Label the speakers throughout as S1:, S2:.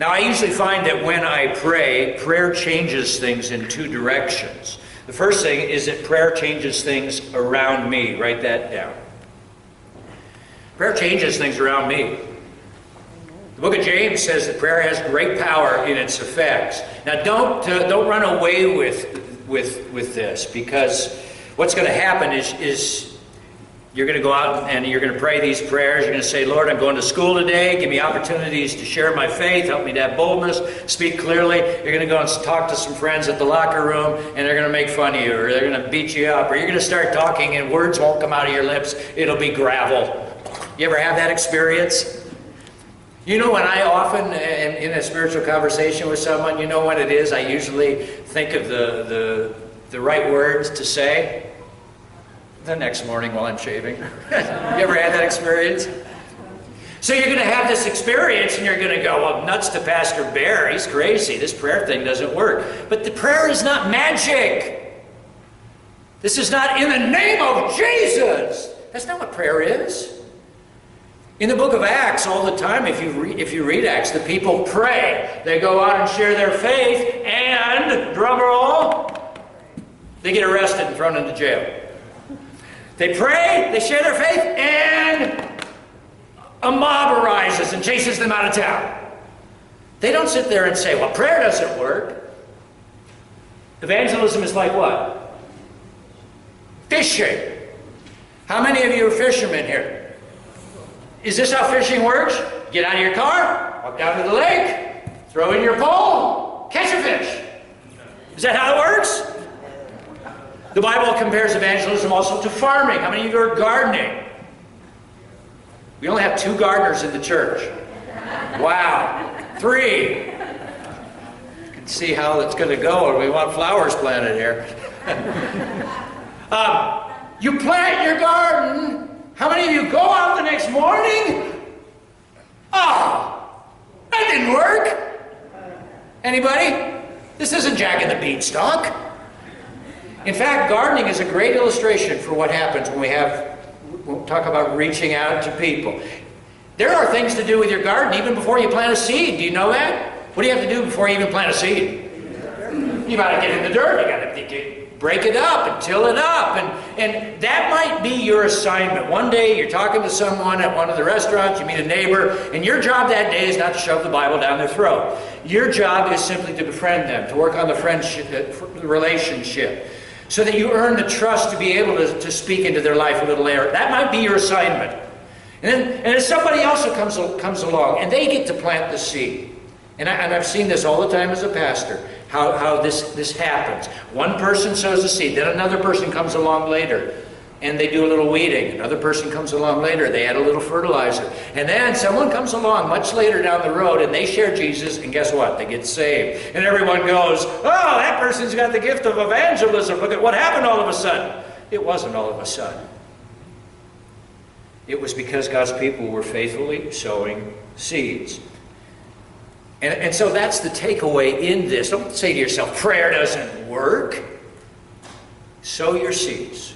S1: Now, I usually find that when I pray, prayer changes things in two directions. The first thing is that prayer changes things around me. Write that down. Prayer changes things around me. The book of James says that prayer has great power in its effects. Now, don't run away with this, because what's going to happen is you're going to go out and you're going to pray these prayers. You're going to say, Lord, I'm going to school today. Give me opportunities to share my faith. Help me to have boldness. Speak clearly. You're going to go and talk to some friends at the locker room, and they're going to make fun of you, or they're going to beat you up, or you're going to start talking and words won't come out of your lips. It'll be gravel. You ever have that experience? You know, when I often am in a spiritual conversation with someone, you know what it is? I usually think of the right words to say the next morning while I'm shaving. You ever had that experience? So you're going to have this experience and you're going to go, well, nuts to Pastor Bear. He's crazy. This prayer thing doesn't work. But the prayer is not magic. This is not in the name of Jesus. That's not what prayer is. In the book of Acts, all the time, if you read Acts, the people pray. They go out and share their faith, and, drum roll, they get arrested and thrown into jail. They pray, they share their faith, and a mob arises and chases them out of town. They don't sit there and say, well, prayer doesn't work. Evangelism is like what? Fishing. How many of you are fishermen here? Is this how fishing works? Get out of your car, walk down to the lake, throw in your pole, catch a fish. Is that how it works? The Bible compares evangelism also to farming. How many of you are gardening? We only have 2 gardeners in the church. Wow. 3. You can see how it's going to go, and we want flowers planted here. You plant your garden. How many of you go out the next morning? Oh, that didn't work. Anybody? This isn't Jack and the Beanstalk. In fact, gardening is a great illustration for what happens when we'll talk about reaching out to people. There are things to do with your garden even before you plant a seed. Do you know that? What do you have to do before you even plant a seed? You got to get in the dirt. You got to break it up and till it up. And that might be your assignment. One day you're talking to someone at one of the restaurants, you meet a neighbor, and your job that day is not to shove the Bible down their throat. Your job is simply to befriend them, to work on the friendship, the relationship, so that you earn the trust to be able to speak into their life a little later. That might be your assignment. And if somebody else comes along and they get to plant the seed, and I've seen this all the time as a pastor, how this happens. One person sows the seed, then another person comes along later, and they do a little weeding. Another person comes along later, they add a little fertilizer. And then someone comes along much later down the road, and they share Jesus, and guess what? They get saved. And everyone goes, oh, that person's got the gift of evangelism. Look at what happened all of a sudden. It wasn't all of a sudden. It was because God's people were faithfully sowing seeds. And so that's the takeaway in this. Don't say to yourself, prayer doesn't work. Sow your seeds.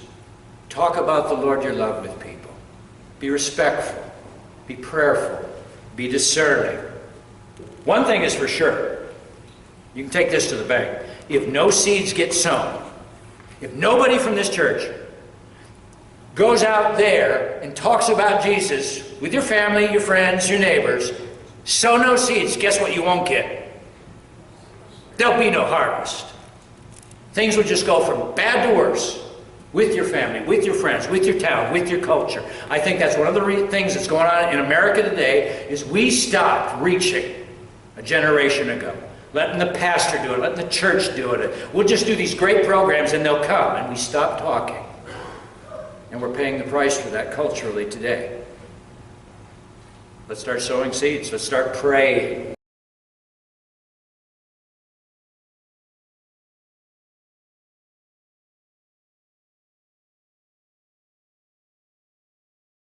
S1: Talk about the Lord your love with people. Be respectful. Be prayerful. Be discerning. One thing is for sure. You can take this to the bank. If no seeds get sown, if nobody from this church goes out there and talks about Jesus with your family, your friends, your neighbors, sow no seeds, guess what you won't get? There'll be no harvest. Things will just go from bad to worse with your family, with your friends, with your town, with your culture. I think that's one of the things that's going on in America today is we stopped reaching a generation ago. Letting the pastor do it, letting the church do it. We'll just do these great programs and they'll come, and we stop talking. And we're paying the price for that culturally today. Let's start sowing seeds. Let's start praying.